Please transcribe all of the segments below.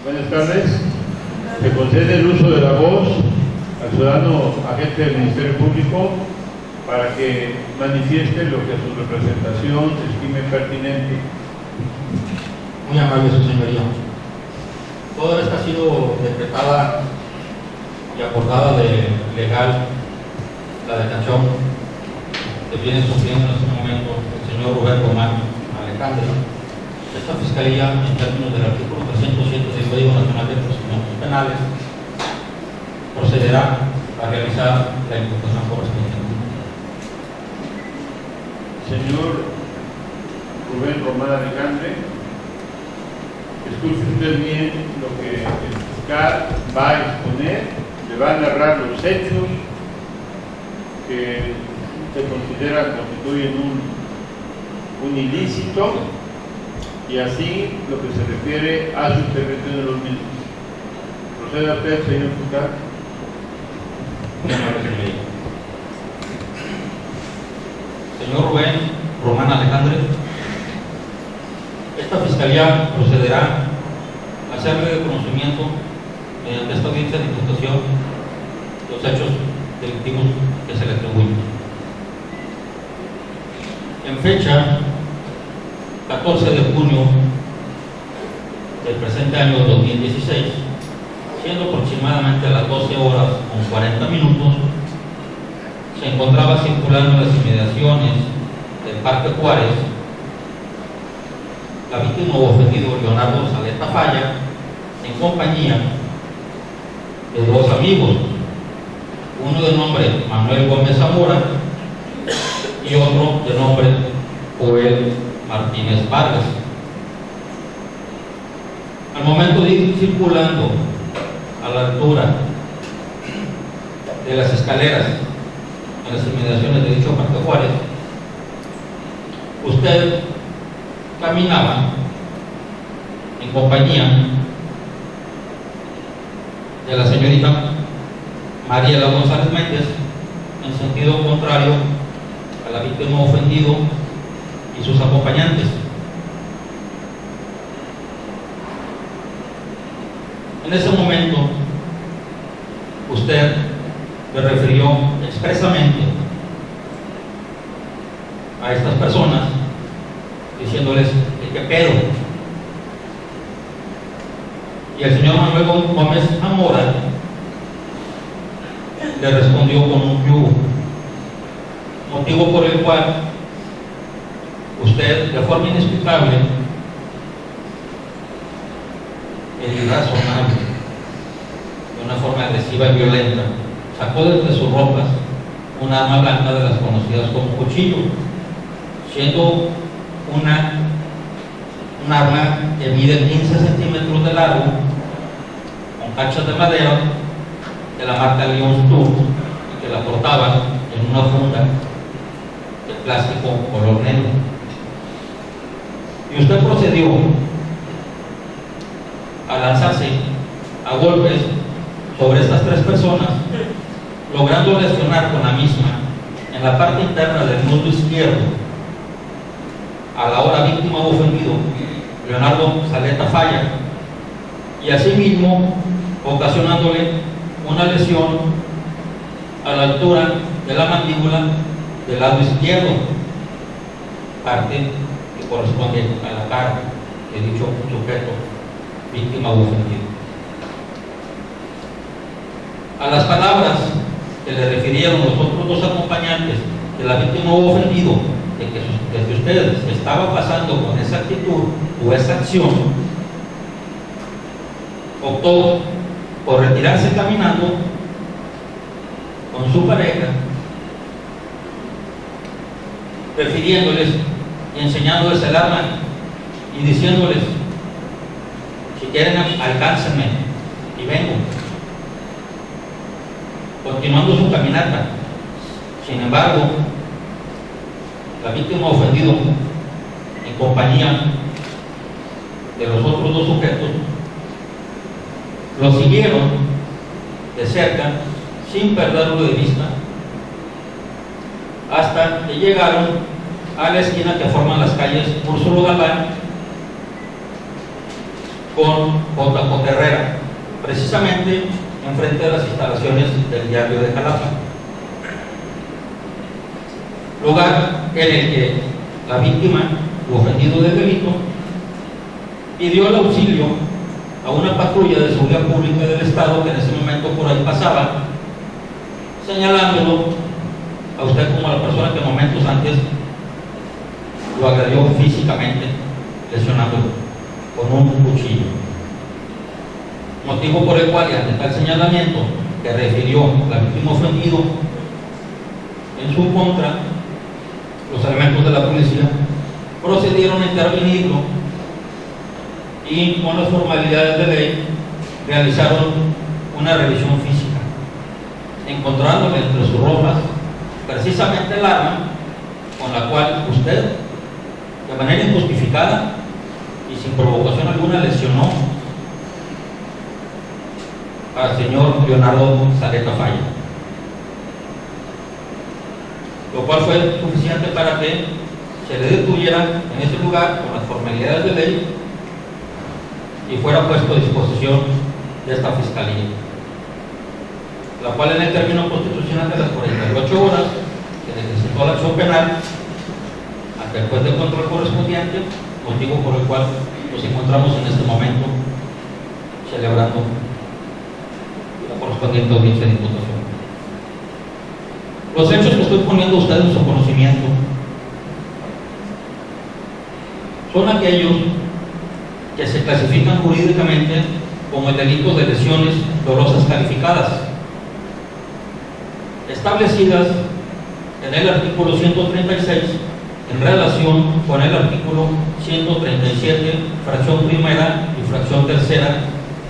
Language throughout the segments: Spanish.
Buenas tardes. Se concede el uso de la voz al ciudadano agente del Ministerio Público para que manifieste lo que su representación estime pertinente. Muy amable, su señoría. Toda esta ha sido decretada y acordada de legal la detención que viene sufriendo en este momento el señor Rubén Román Alejandro. Esta Fiscalía, en términos del artículo 307 del Código Nacional de Procedimientos Penales, procederá a realizar la imputación correspondiente. Señor Rubén Román Alejandro, escuche usted bien lo que el fiscal va a exponer, le va a narrar los hechos que se consideran constituyen un ilícito y así lo que se refiere a su intervención de los mismos. Proceda usted, señor fiscal. Señor Rubén Román Alejandro, esta Fiscalía procederá a hacerle de conocimiento mediante esta audiencia de imputación los hechos delictivos que se le atribuyen. En fecha 14 de junio del presente año 2016, siendo aproximadamente a las 12 horas con 40 minutos, se encontraba circulando en las inmediaciones del Parque Juárez la víctima o ofendido Leonardo Saleta Falla en compañía de dos amigos, uno de nombre Manuel Gómez Zamora y otro de nombre Joel Martínez Vargas. Al momento de ir circulando a la altura de las escaleras en las inmediaciones de dicho Parque Juárez, usted caminaba en compañía de la señorita Mariela González Méndez en sentido contrario a la víctima ofendido y sus acompañantes. En ese momento usted le refirió expresamente a estas personas diciéndoles ¿qué pedo? Y el señor Manuel Gómez Zamora le respondió con un yugo, motivo por el cual usted, de forma inexplicable e irrazonable, de una forma agresiva y violenta, sacó desde sus ropas un arma blanca de las conocidas como cuchillo, siendo un arma que mide 15 centímetros de largo, con cachas de madera de la marca Leon Tour, y que la portaba en una funda de plástico color negro. Y usted procedió a lanzarse a golpes sobre estas tres personas, logrando lesionar con la misma en la parte interna del muslo izquierdo a la ahora víctima o ofendido Leonardo Saleta Falla, y asimismo ocasionándole una lesión a la altura de la mandíbula del lado izquierdo, parte que corresponde a la cara de dicho sujeto víctima o ofendido. A las palabras que le refirieron los otros dos acompañantes de la víctima o ofendido de que usted estaba pasando con esa actitud o esa acción, optó por retirarse caminando con su pareja, refiriéndoles y enseñándoles el arma y diciéndoles: si quieren alcáncenme y vengo, continuando su caminata. Sin embargo, la víctima ofendido, en compañía de los otros dos sujetos, lo siguieron de cerca sin perderlo de vista hasta que llegaron a la esquina que forman las calles Úrsulo Galán con JJ Herrera, precisamente enfrente de las instalaciones del diario de Jalapa. Lugar en el que la víctima u ofendido del delito pidió el auxilio a una patrulla de seguridad pública del Estado que en ese momento por ahí pasaba, señalándolo a usted como la persona que momentos antes lo agredió físicamente, lesionándolo con un cuchillo. Motivo por el cual, y ante tal señalamiento que refirió la víctima ofendido en su contra, los elementos de la policía procedieron a intervenirlo y con las formalidades de ley realizaron una revisión física, encontrándole entre sus ropas precisamente el arma con la cual usted, de manera injustificada y sin provocación alguna, lesionó al señor Leonardo Zareta Falla, lo cual fue suficiente para que se le detuviera en ese lugar con las formalidades de ley y fuera puesto a disposición de esta fiscalía, la cual en el término constitucional de las 48 horas que necesitó la acción penal ante el juez de control correspondiente, motivo por el cual nos encontramos en este momento celebrando la correspondiente audiencia de imputación. Los hechos que estoy poniendo a ustedes en su conocimiento son aquellos que se clasifican jurídicamente como el delito de lesiones dolosas calificadas, establecidas en el artículo 136 en relación con el artículo 137, fracción primera y fracción tercera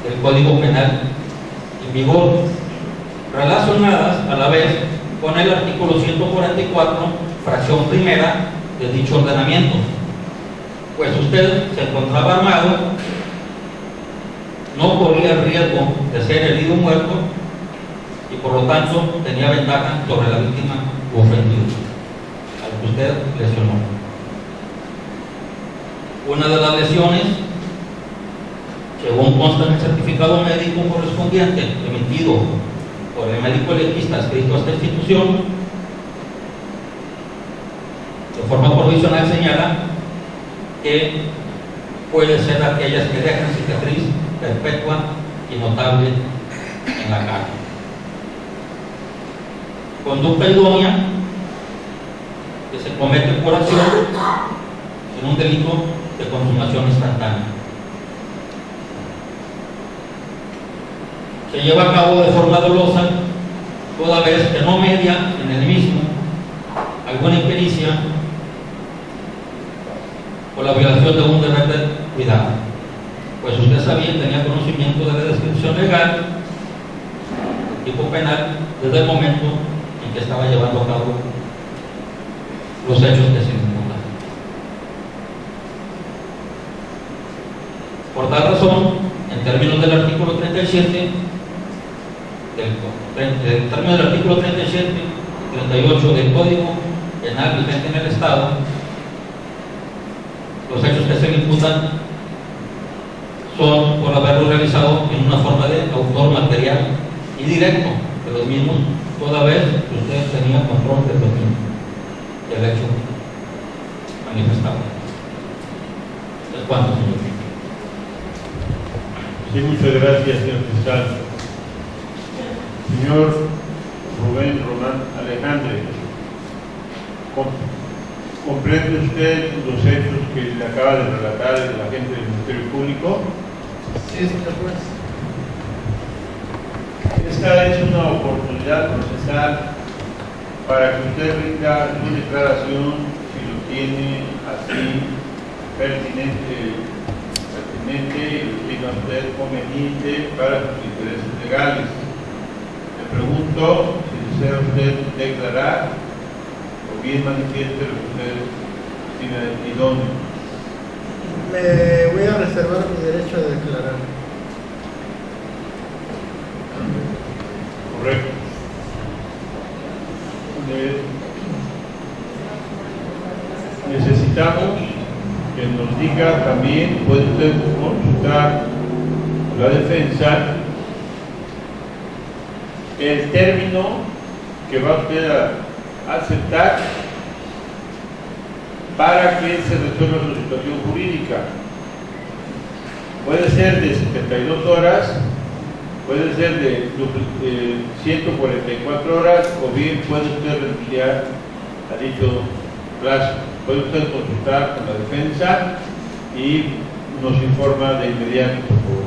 del Código Penal en vigor, relacionadas a la vez con el artículo 144, fracción primera de dicho ordenamiento, pues usted se encontraba armado, no corría el riesgo de ser herido o muerto y por lo tanto tenía ventaja sobre la víctima u ofendido al que usted lesionó. Una de las lesiones, según consta en el certificado médico correspondiente emitido por el médico legista adscrito a esta institución, de forma provisional señala que puede ser aquellas que dejan cicatriz perpetua y notable en la cara. Conducta idónea que se comete por acción en un delito de consumación instantánea. Se lleva a cabo de forma dolosa, toda vez que no media en el mismo alguna impericia o la violación de un deber de cuidado, pues usted sabía y tenía conocimiento de la descripción legal del tipo penal desde el momento en que estaba llevando a cabo los hechos que se imputan. Por tal razón, en términos del artículo 37 del término del artículo 37 y 38 del Código Penal vigente en el Estado, los hechos que se le imputan son por haberlo realizado en una forma de autor material y directo de los mismos, toda vez que usted tenía control de los mismos, del hecho manifestado. ¿Es cuánto, señor? Sí, muchas gracias, señor fiscal. Señor Rubén Román Alejandre, ¿comprende usted los hechos que le acaba de relatar el agente del Ministerio Público? Sí, señor juez. Esta es una oportunidad procesal para que usted rinda su declaración, si lo tiene así pertinente y lo tenga usted conveniente para sus intereses legales. Le pregunto si desea usted declarar o bien manifieste lo que usted tiene idóneo. Me voy a reservar mi derecho de declarar. Correcto. Necesitamos que nos diga también, puede usted consultar la defensa el término que va usted a aceptar para que se resuelva su situación jurídica. Puede ser de 72 horas, puede ser de 144 horas, o bien puede usted renunciar a dicho plazo. Puede usted consultar con la defensa y nos informa de inmediato, por favor.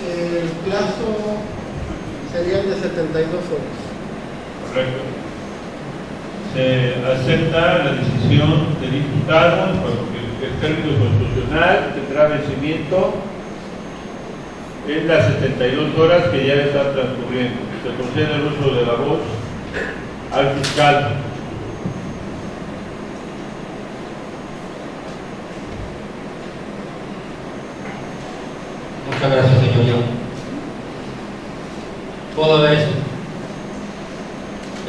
El plazo sería de 72 horas. Correcto. Se acepta la decisión del imputado porque el término constitucional tendrá vencimiento en las 72 horas que ya están transcurriendo. Se concede el uso de la voz al fiscal. Muchas gracias, señoría. Toda vez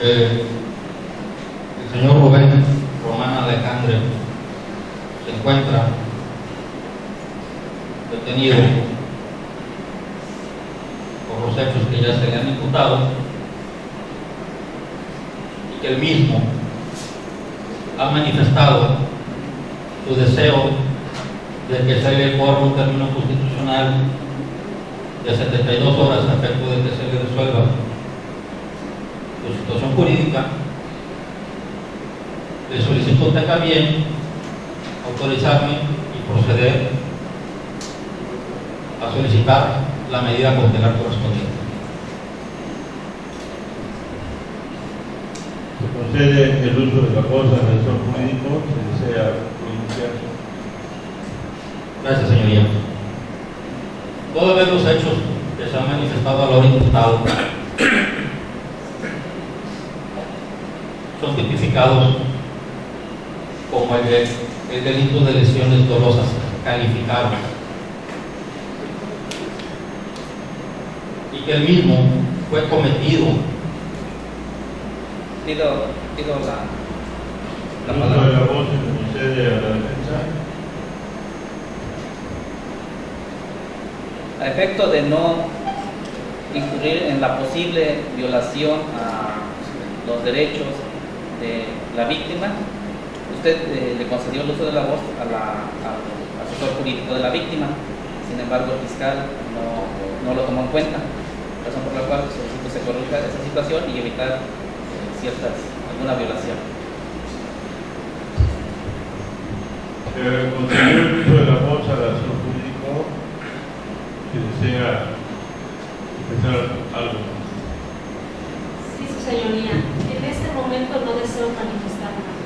el señor Rubén Román Alejandre se encuentra detenido por los hechos que ya se le han imputado y que él mismo ha manifestado su deseo de que se le corra un término constitucional de 72 horas a efecto de que se le resuelva su situación jurídica, le solicito tenga bien autorizarme y proceder a solicitar la medida cautelar correspondiente. Se concede el uso de la voz al asesor jurídico, se desea pronunciar. Gracias, señoría. Todos los hechos que se han manifestado a la hora imputado son tipificados como el delito de lesiones dolosas calificadas y que el mismo fue cometido. Pido la El uso de palabra. la voz se concede a la defensa. A efecto de no incurrir en la posible violación a los derechos de la víctima, usted le concedió el uso de la voz al asesor jurídico de la víctima. Sin embargo, el fiscal no lo tomó en cuenta, razón por la cual solicito se corrija esa situación y evitar alguna violación. Se concedió el uso de la voz al asesor jurídico. Si desea expresar algo. Sí, su señoría. En este momento no deseo manifestar nada.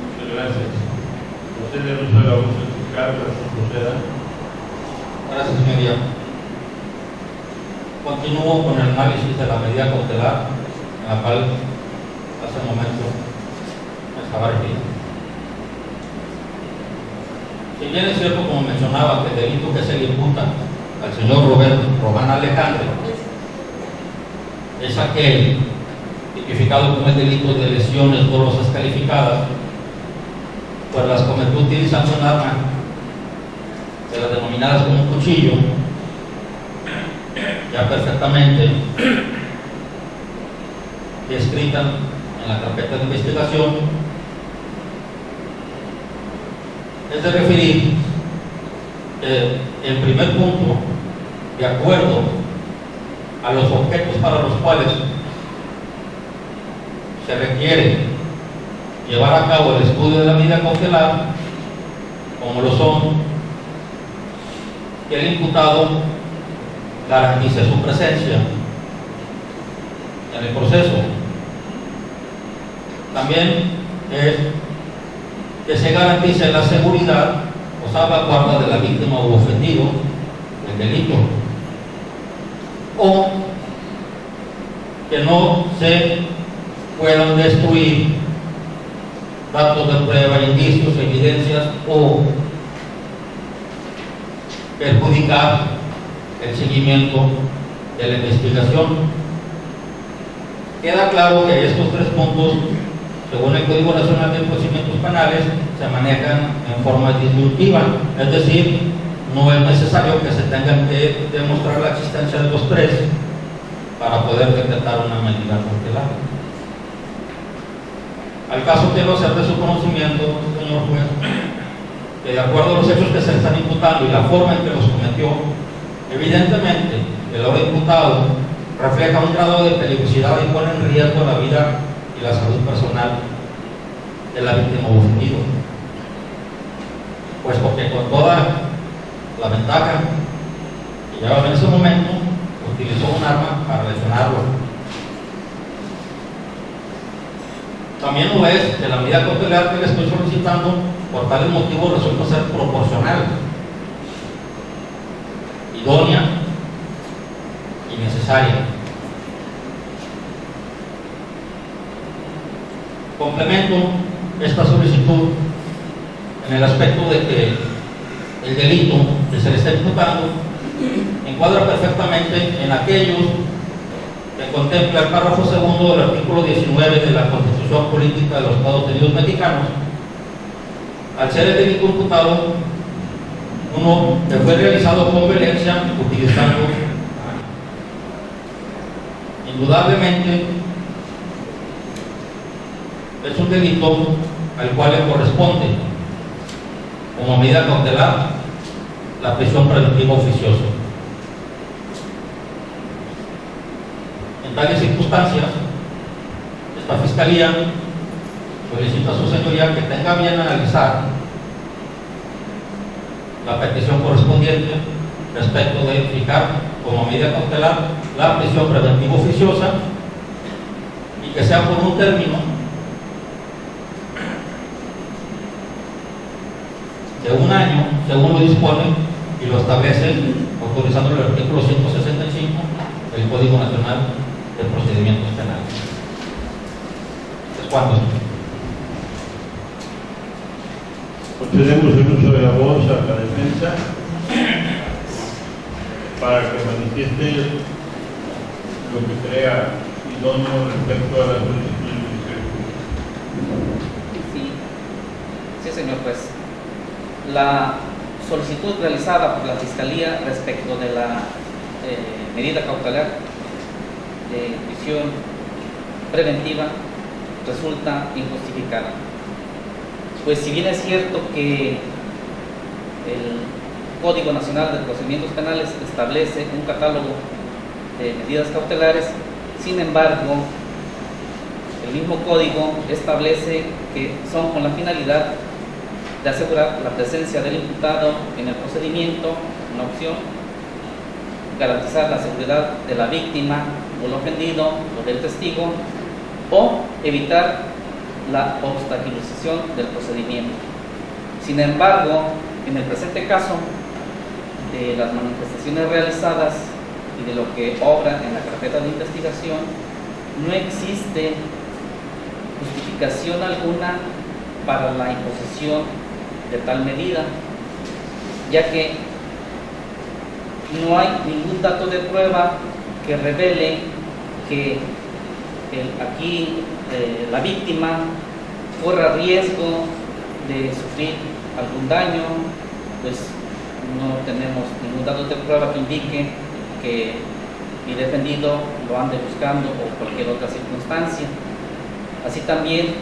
Muchas gracias. Procede el uso de la voz del fiscal, proceda. Gracias, señoría. Continúo con el análisis de la medida cautelar en la cual hace un momento me estaba refiriendo. Si bien es cierto, como mencionaba, que el delito que se le imputa al señor Román Alejandre es aquel tipificado como el delito de lesiones dolosas calificadas, pues las cometió utilizando un arma de las denominadas como un cuchillo, ya perfectamente descrita en la carpeta de investigación. Es de referir el primer punto, de acuerdo a los objetos para los cuales se requiere llevar a cabo el estudio de la medida cautelar, como lo son que el imputado garantice su presencia en el proceso. También es que se garantice la seguridad o salvaguarda de la víctima u ofendido del delito, o que no se puedan destruir datos de prueba, indicios, evidencias o perjudicar el seguimiento de la investigación. Queda claro que estos tres puntos según el Código Nacional de Procedimientos Penales, se manejan en forma disyuntiva, es decir, no es necesario que se tengan que demostrar la existencia de los tres para poder decretar una medida cautelar. Al caso quiero hacer de su conocimiento, señor juez, que de acuerdo a los hechos que se le están imputando y la forma en que los cometió, evidentemente el ahora imputado refleja un grado de peligrosidad y pone en riesgo la vida y la salud personal de la víctima o ofendido, puesto que con toda la ventaja que llevaba en ese momento, utilizó un arma para lesionarlo. También lo es que la medida cautelar que le estoy solicitando por tales motivos resulta ser proporcional, idónea y necesaria. Complemento esta solicitud en el aspecto de que el delito que se le está imputando encuadra perfectamente en aquellos que contempla el párrafo segundo del artículo 19 de la Constitución Política de los Estados Unidos Mexicanos, al ser el delito imputado uno que fue realizado con violencia utilizando indudablemente es un delito al cual le corresponde como medida cautelar la prisión preventiva oficiosa. En tales circunstancias, esta Fiscalía solicita a su señoría que tenga bien analizar la petición correspondiente respecto de fijar como medida cautelar la prisión preventiva oficiosa y que sea por un término de un año, según lo dispone y lo establece, autorizando el artículo 165 del Código Nacional de Procedimientos Penales. ¿Es cuánto? Concedemos el uso de la voz a la defensa para que manifieste lo que crea idóneo respecto a la solicitud judicial. Sí, señor juez. La solicitud realizada por la Fiscalía respecto de la medida cautelar de prisión preventiva resulta injustificada. Pues si bien es cierto que el Código Nacional de Procedimientos Penales establece un catálogo de medidas cautelares, sin embargo, el mismo código establece que son con la finalidad de asegurar la presencia del imputado en el procedimiento, una opción, garantizar la seguridad de la víctima o el ofendido o del testigo, o evitar la obstaculización del procedimiento. Sin embargo, en el presente caso, de las manifestaciones realizadas y de lo que obra en la carpeta de investigación, no existe justificación alguna para la imposición de tal medida, ya que no hay ningún dato de prueba que revele que aquí la víctima corra riesgo de sufrir algún daño, pues no tenemos ningún dato de prueba que indique que mi defendido lo ande buscando o cualquier otra circunstancia. Así también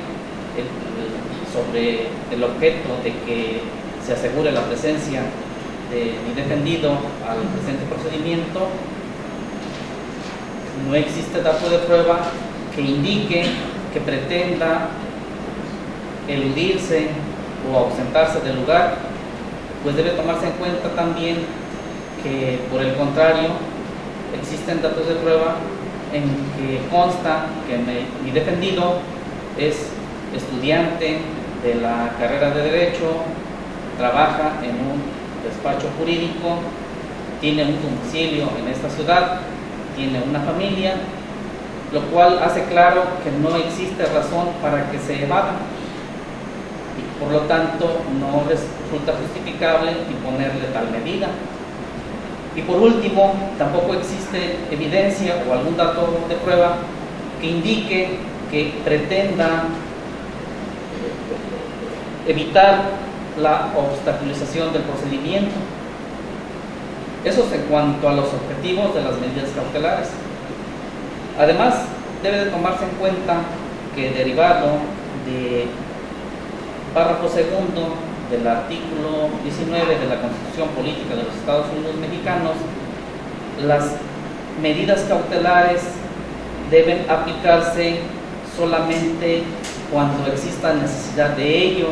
sobre el objeto de que se asegure la presencia de mi defendido al presente procedimiento, no existe dato de prueba que indique que pretenda eludirse o ausentarse del lugar, pues debe tomarse en cuenta también que, por el contrario, existen datos de prueba en que consta que mi defendido es estudiante de la carrera de Derecho, trabaja en un despacho jurídico, tiene un domicilio en esta ciudad, tiene una familia, lo cual hace claro que no existe razón para que se evada y por lo tanto no resulta justificable imponerle tal medida. Y por último, tampoco existe evidencia o algún dato de prueba que indique que pretenda evitar la obstaculización del procedimiento. Eso es en cuanto a los objetivos de las medidas cautelares. Además, debe de tomarse en cuenta que derivado de párrafo segundo del artículo 19 de la Constitución Política de los Estados Unidos Mexicanos, las medidas cautelares deben aplicarse solamente cuando exista necesidad de ello,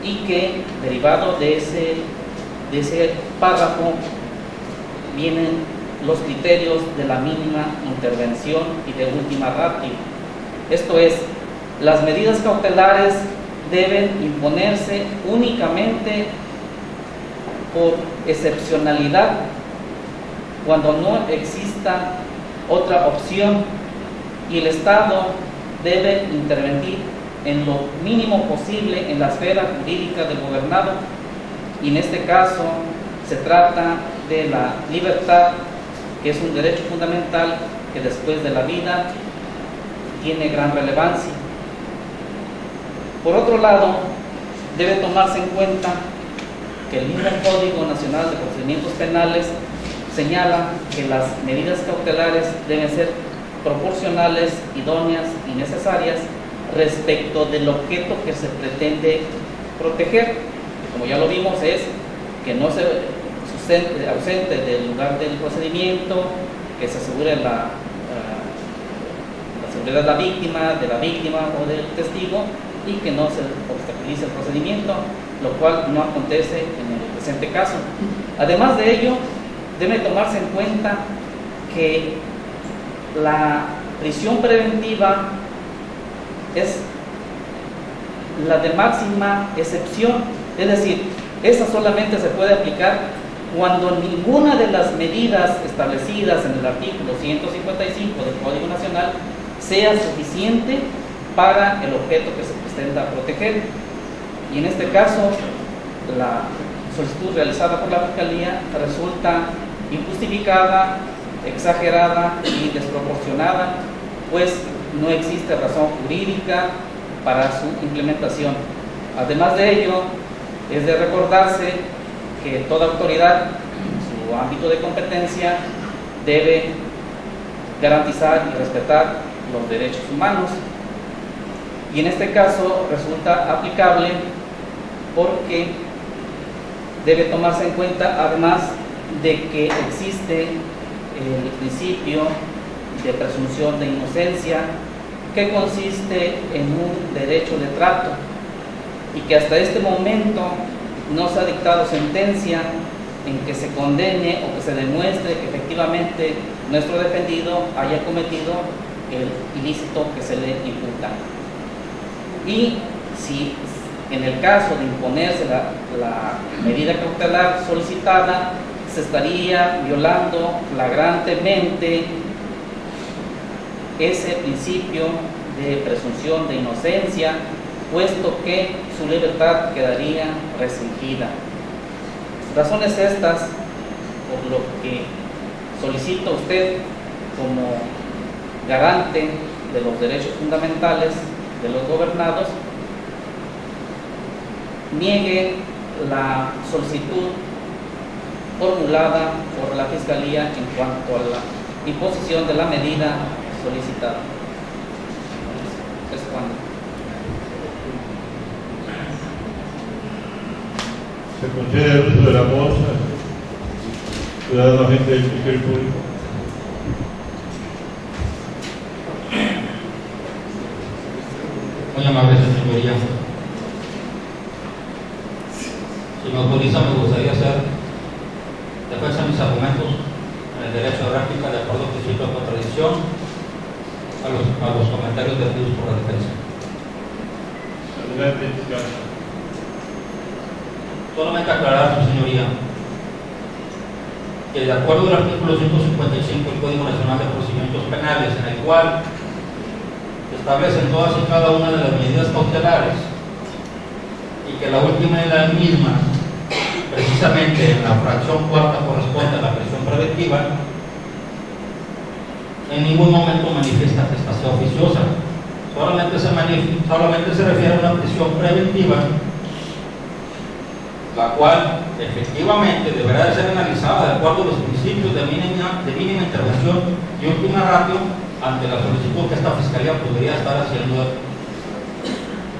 y que derivado de ese párrafo vienen los criterios de la mínima intervención y de última ratio. Esto es, las medidas cautelares deben imponerse únicamente por excepcionalidad, cuando no exista otra opción, y el Estado debe intervenir en lo mínimo posible en la esfera jurídica del gobernado, y en este caso se trata de la libertad, que es un derecho fundamental que después de la vida tiene gran relevancia. Por otro lado, debe tomarse en cuenta que el mismo Código Nacional de Procedimientos Penales señala que las medidas cautelares deben ser proporcionales, idóneas y necesarias respecto del objeto que se pretende proteger. Como ya lo vimos, es que no se ausente del lugar del procedimiento, que se asegure la seguridad de la víctima o del testigo, y que no se obstaculice el procedimiento, lo cual no acontece en el presente caso. Además de ello, debe tomarse en cuenta que la prisión preventiva es la de máxima excepción, es decir, esa solamente se puede aplicar cuando ninguna de las medidas establecidas en el artículo 155 del Código Nacional sea suficiente para el objeto que se pretenda proteger. Y en este caso, la solicitud realizada por la Fiscalía resulta injustificada, exagerada y desproporcionada, pues no existe razón jurídica para su implementación. Además de ello, es de recordarse que toda autoridad en su ámbito de competencia debe garantizar y respetar los derechos humanos, y en este caso resulta aplicable porque debe tomarse en cuenta, además de que existe el principio de presunción de inocencia, que consiste en un derecho de trato, y que hasta este momento no se ha dictado sentencia en que se condene o que se demuestre que efectivamente nuestro defendido haya cometido el ilícito que se le imputa. Y si en el caso de imponerse la medida cautelar solicitada, se estaría violando flagrantemente ese principio de presunción de inocencia, puesto que su libertad quedaría restringida. Razones estas por lo que solicito a usted, como garante de los derechos fundamentales de los gobernados, niegue la solicitud formulada por la Fiscalía en cuanto a la imposición de la medida solicitada. Es cuando se concede el uso de la voz al ciudadano agente del Ministerio Público. Muy amable, señoría. Si me autoriza, me gustaría hacer defensa de mis argumentos en el derecho de réplica de acuerdo al principio de contradicción a los comentarios vertidos por la defensa. Adelante, fiscal. Solamente aclarar, su señoría, que de acuerdo al artículo 155 del Código Nacional de Procedimientos Penales, en el cual establecen todas y cada una de las medidas cautelares, y que la última de las mismas, precisamente en la fracción cuarta, corresponde a la prisión preventiva, en ningún momento manifiesta que esta sea oficiosa. solamente se refiere a una prisión preventiva, la cual efectivamente deberá de ser analizada de acuerdo a los principios de mínima intervención y última ratio ante la solicitud que esta Fiscalía podría estar haciendo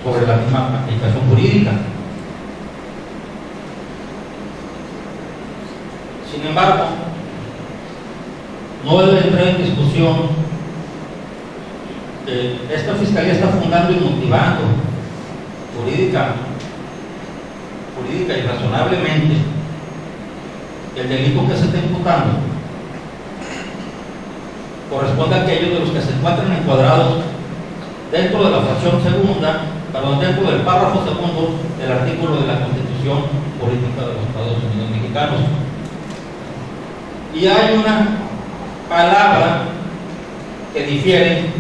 sobre la misma aplicación jurídica. Sin embargo, no debe entrar en discusión que esta Fiscalía está fundando y motivando jurídica y razonablemente el delito que se está imputando corresponde a aquellos de los que se encuentran encuadrados dentro de la fracción segunda, dentro del párrafo segundo del artículo de la Constitución Política de los Estados Unidos Mexicanos. Y hay una palabra que difiere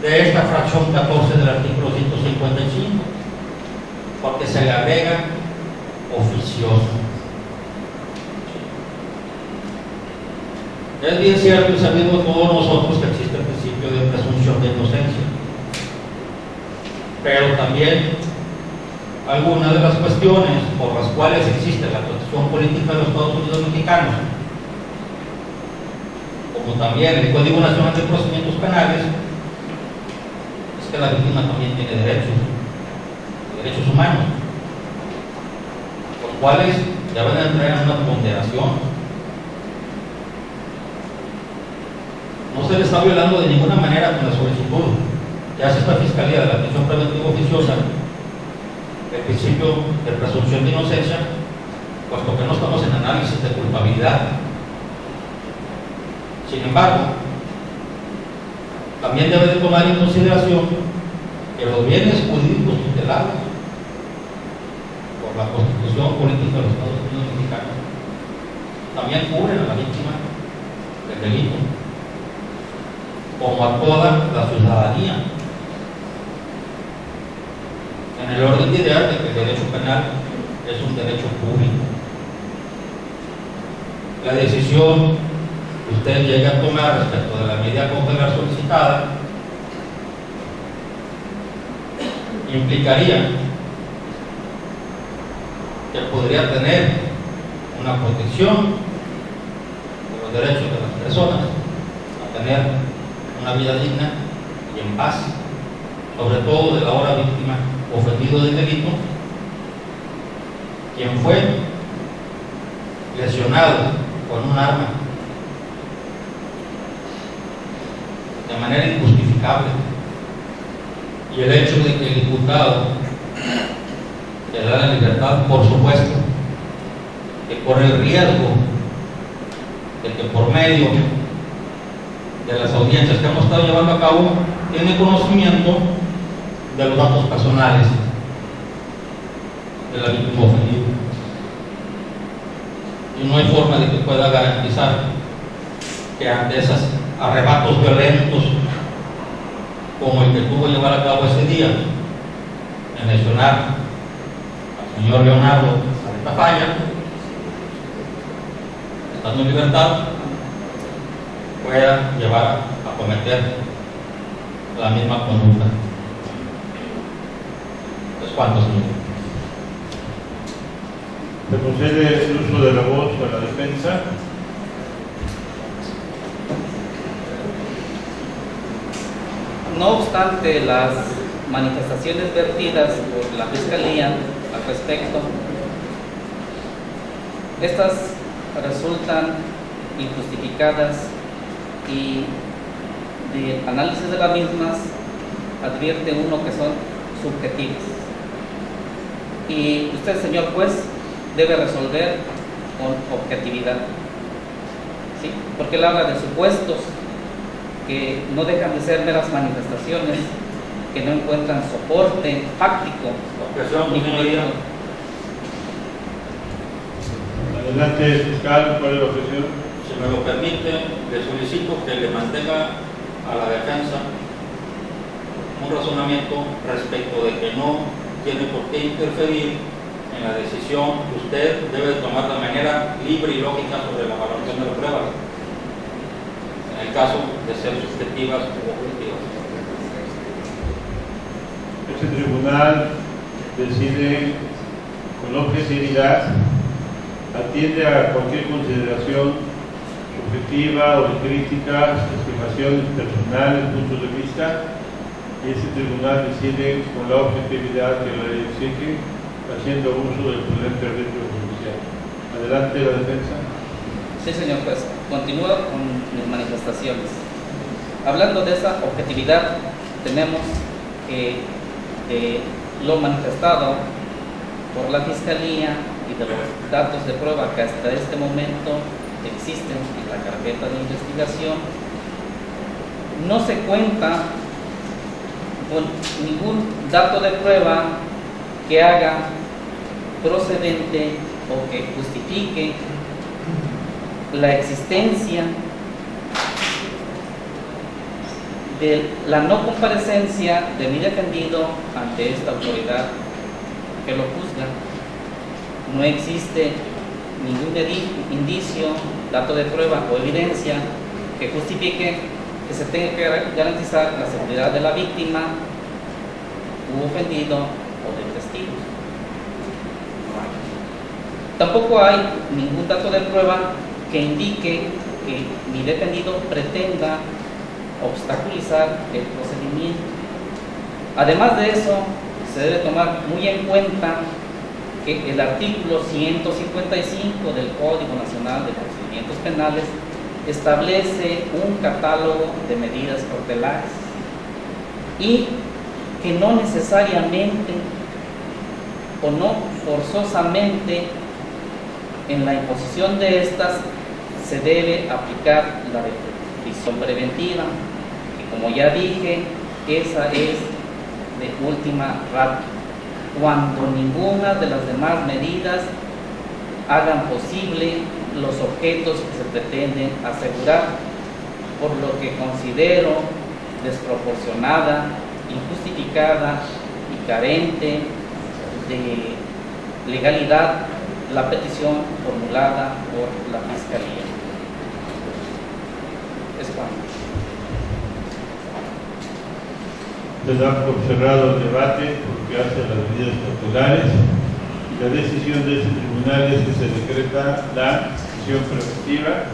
de esta fracción 14 del artículo 155, porque se le agrega oficioso. Es bien cierto y sabido de todos nosotros que existe el principio de presunción de inocencia, pero también algunas de las cuestiones por las cuales existe la Constitución Política de los Estados Unidos Mexicanos, como también el Código Nacional de Procedimientos Penales, es que la víctima también tiene derechos humanos, los cuales deben entrar en una ponderación. No se le está violando de ninguna manera con la solicitud que hace esta Fiscalía de la prisión preventiva oficiosa el principio de presunción de inocencia, puesto que no estamos en análisis de culpabilidad. Sin embargo, también debe de tomar en consideración que los bienes jurídicos tutelados por la Constitución Política de los Estados Unidos Mexicanos también cubren a la víctima del delito, como a toda la ciudadanía, en el orden de ideas de que el derecho penal es un derecho público. La decisión que usted llegue a tomar respecto de la medida cautelar solicitada implicaría que podría tener una protección de los derechos de las personas a tener una vida digna y en paz, sobre todo de la ahora víctima ofendido del delito, quien fue lesionado con un arma de manera injustificable, y el hecho de que el imputado quedara en libertad, por supuesto, que corre el riesgo de que por medio de las audiencias que hemos estado llevando a cabo tiene conocimiento de los datos personales de la víctima ofendida, y no hay forma de que pueda garantizar que ante esos arrebatos violentos como el que tuvo que llevar a cabo ese día en lesionar al señor Leonardo Falla, estando en libertad, pueda llevar a cometer la misma conducta. Pues cuántos minutos. Se concede el uso de la voz a la defensa. No obstante las manifestaciones vertidas por la Fiscalía al respecto, estas resultan injustificadas y de análisis de las mismas advierte uno que son subjetivas. Y usted, señor juez, debe resolver con objetividad, ¿sí? Porque él habla de supuestos que no dejan de ser meras manifestaciones que no encuentran soporte fáctico ni jurídico. Adelante, fiscal, ¿cuál es la objeción? Si me lo permite, le solicito que le mantenga a la defensa un razonamiento respecto de que no tiene por qué interferir en la decisión que usted debe tomar de manera libre y lógica sobre la valoración de las pruebas, en el caso de ser subjetivas u objetivas. Este tribunal decide con objetividad, atiende a cualquier consideración subjetiva o de crítica, estimaciones personales, puntos de vista, y este tribunal decide con la objetividad que la ley exige, haciendo uso del prudente arbitrio judicial. Adelante la defensa. Sí, señor juez. Continúo con mis manifestaciones. Hablando de esa objetividad, tenemos que lo manifestado por la Fiscalía y de los datos de prueba que hasta este momento existen en la carpeta de investigación, no se cuenta con ningún dato de prueba que haga procedente o que justifique la existencia de la no comparecencia de mi defendido ante esta autoridad que lo juzga. No existe ningún indicio, dato de prueba o evidencia que justifique que se tenga que garantizar la seguridad de la víctima u ofendido o del testigo. Tampoco hay ningún dato de prueba que indique que mi defendido pretenda obstaculizar el procedimiento. Además de eso, se debe tomar muy en cuenta que el artículo 155 del Código Nacional de Procedimientos Penales establece un catálogo de medidas cautelares y que no necesariamente o no forzosamente en la imposición de estas se debe aplicar la de prisión preventiva, que como ya dije, esa es de última ratio, cuando ninguna de las demás medidas hagan posible los objetos que se pretenden asegurar, por lo que considero desproporcionada, injustificada y carente de legalidad la petición formulada por la Fiscalía. Es cuanto. Se da por cerrado el debate porque hace las medidas cautelares. La decisión de este tribunal es que se decreta la prisión preventiva,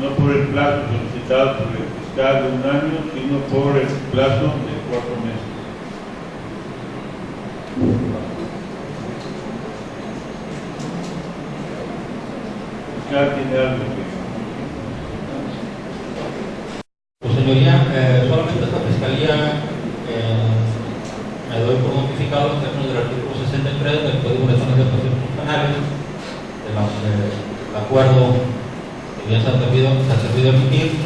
no por el plazo solicitado por el fiscal de 1 año, sino por el plazo de 4 meses. ¿Tiene algo que...? Pues señoría, solamente esta Fiscalía me doy por notificado en términos del artículo 63 del Código Nacional de Procedimientos Penales, del acuerdo que bien se ha servido emitir,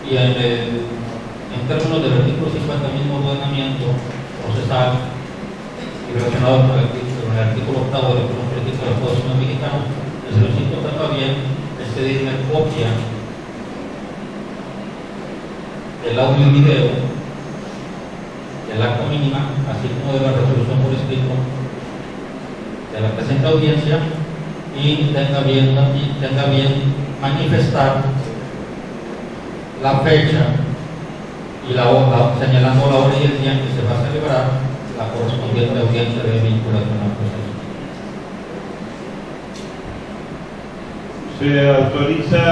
y en términos del artículo 50 mismo ordenamiento procesal y relacionado con el artículo 8 del Código Político de los Estados Unidos Mexicanos, el solicito también es pedirme copia del audio y video del acta mínima, así como de la resolución por escrito de la presente audiencia, y tenga bien manifestar la fecha y la hora, señalando la hora y el día en que se va a celebrar la correspondiente audiencia de vinculación al proceso. Se autoriza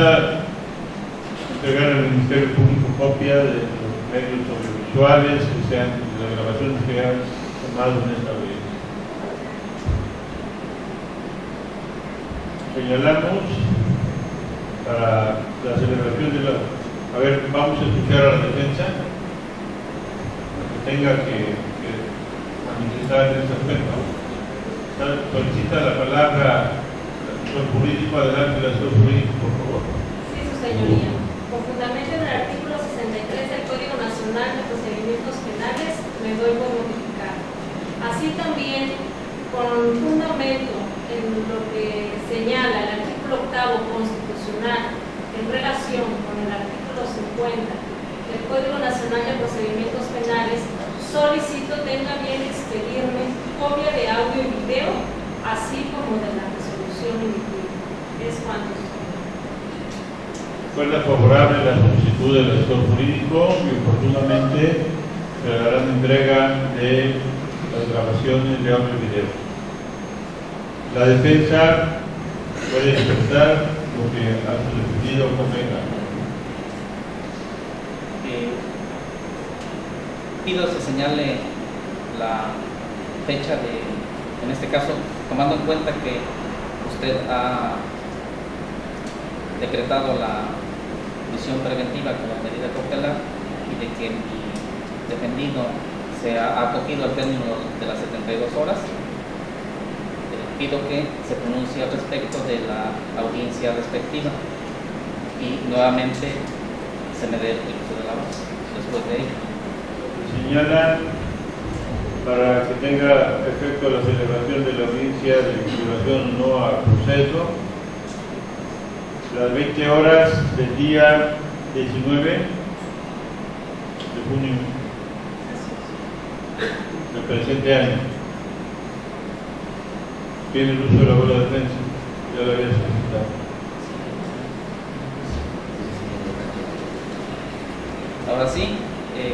entregar al Ministerio Público copia de los medios audiovisuales que sean las grabaciones que han tomado en esta audiencia. Señalamos para la celebración de la... A ver, vamos a escuchar a la defensa, que tenga que manifestar en este aspecto. Solicita la palabra el asesor jurídico. Adelante, el asesor jurídico, por favor. Sí, su señoría. Con fundamento en el artículo 63 del Código Nacional de Procedimientos Penales, me doy por notificar. Así también, con fundamento en lo que señala el artículo 8 constitucional en relación con el artículo 50 del Código Nacional de Procedimientos Penales, solicito tenga bien expedirme copia de audio y video, así como de la resolución emitida. Es cuanto. Recuerda favorable la solicitud del asesor jurídico y oportunamente se le dará entrega de las grabaciones de audio y video. La defensa puede expresar lo que a su defendido convenga. Pido se señale la fecha de, en este caso, tomando en cuenta que usted ha decretado la prisión preventiva como medida cautelar y de que mi defendido se ha acogido al término de las 72 horas, pido que se pronuncie al respecto de la audiencia respectiva y nuevamente se me dé el uso de la voz después de ello. Señala para que tenga efecto la celebración de la audiencia de vinculación no a proceso las 20 horas del día 19 de junio del presente año. Tiene el uso de la voz de defensa, ya lo había solicitado. Ahora sí,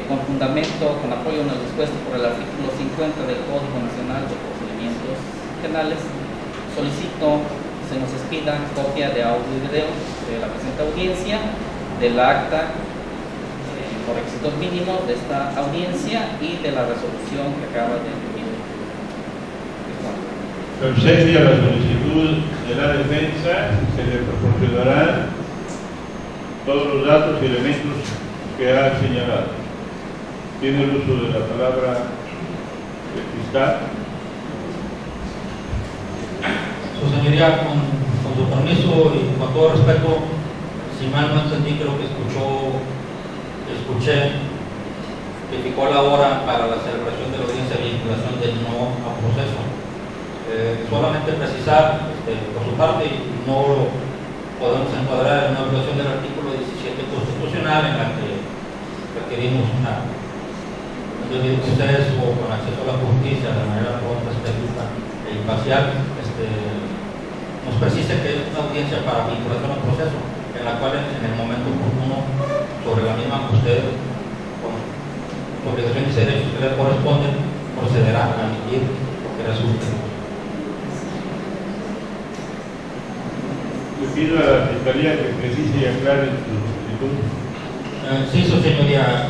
con fundamento, con apoyo en el dispuesto por el artículo 50 del Código Nacional de Procedimientos Penales, solicito se nos expida copia de audio y video de la presente audiencia, del acta por requisitos mínimos de esta audiencia y de la resolución que acaba de emitir. Procede a la solicitud de la defensa, se le proporcionarán todos los datos y elementos que ha señalado. Tiene el uso de la palabra del fiscal. Su señoría, con su permiso y con todo respeto, si mal no entendí, creo que escuché que fijó la hora para la celebración de la audiencia de vinculación del no a proceso. Solamente precisar, por su parte, no lo podemos encuadrar en una violación del artículo 17 constitucional en la que requerimos un debido proceso con acceso a la justicia de manera pronta, expedita e imparcial. Nos precisa que es una audiencia para vinculación al proceso, en la cual en el momento oportuno, sobre la misma que usted, con obligaciones y derechos que le corresponden, procederá a emitir lo que resulte. Le pido a la Fiscalía que precise y aclare su solicitud. Sí, su señoría,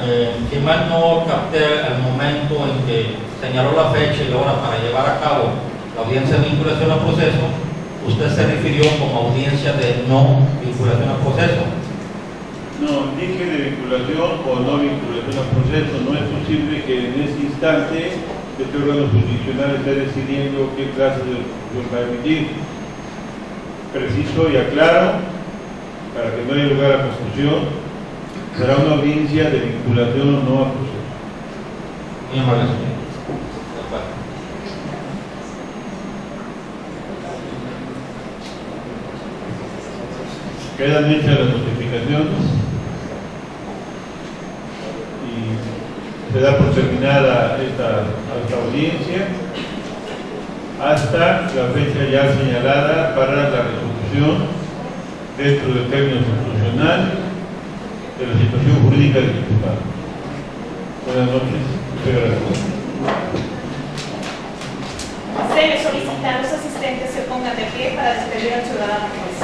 si mal no capté al momento en que señaló la fecha y la hora para llevar a cabo la audiencia de vinculación al proceso, usted se refirió como audiencia de no vinculación al proceso. No, dije de vinculación o no vinculación al proceso. No es posible que en este instante este órgano jurisdiccional esté decidiendo qué clase de resolución va a emitir. Preciso y aclaro, para que no haya lugar a confusión, será una audiencia de vinculación o no a proceso. Muy amable, señor. Quedan hechas las notificaciones y se da por terminada esta audiencia hasta la fecha ya señalada para la resolución dentro del término constitucional de la situación jurídica del imputado. Buenas noches, muchas gracias. Se le solicita a los asistentes se pongan de pie para despedir al ciudadano juez.